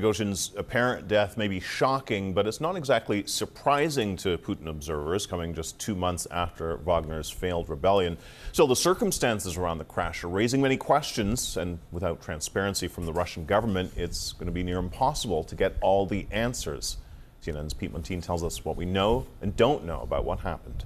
Prigozhin's apparent death may be shocking, but it's not exactly surprising to Putin observers, coming just 2 months after Wagner's failed rebellion. So the circumstances around the crash are raising many questions, and without transparency from the Russian government, it's going to be near impossible to get all the answers. CNN's Pete Montine tells us what we know and don't know about what happened.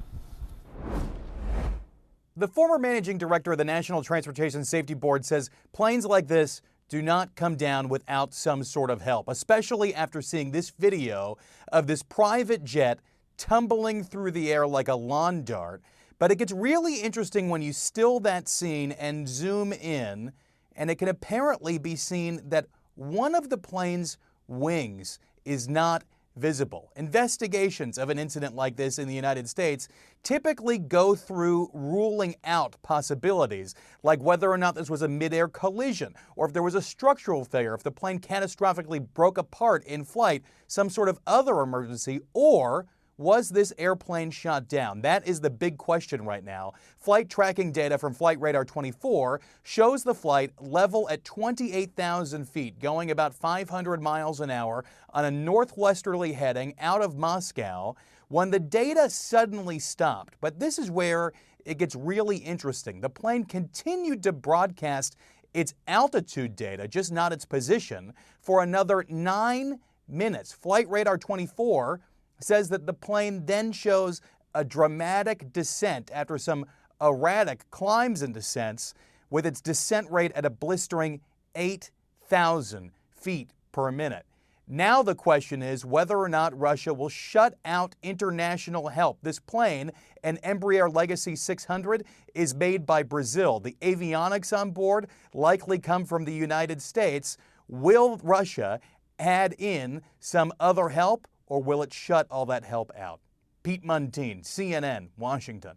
The former managing director of the National Transportation Safety Board says planes like this do not come down without some sort of help, especially after seeing this video of this private jet tumbling through the air like a lawn dart. But it gets really interesting when you still that scene and zoom in, and it can apparently be seen that one of the plane's wings is not visible. Investigations of an incident like this in the United States typically go through ruling out possibilities, like whether or not this was a mid-air collision, or if there was a structural failure, if the plane catastrophically broke apart in flight, some sort of other emergency, or was this airplane shot down? That is the big question right now. Flight tracking data from Flight Radar 24 shows the flight level at 28,000 feet, going about 500 miles an hour on a northwesterly heading out of Moscow when the data suddenly stopped. But this is where it gets really interesting. The plane continued to broadcast its altitude data, just not its position, for another 9 minutes. Flight Radar 24 says that the plane then shows a dramatic descent after some erratic climbs and descents, with its descent rate at a blistering 8,000 feet per minute. Now the question is whether or not Russia will shut out international help. This plane, an Embraer Legacy 600, is made by Brazil. The avionics on board likely come from the United States. Will Russia add in some other help, or will it shut all that help out? Pete Montine, CNN, Washington.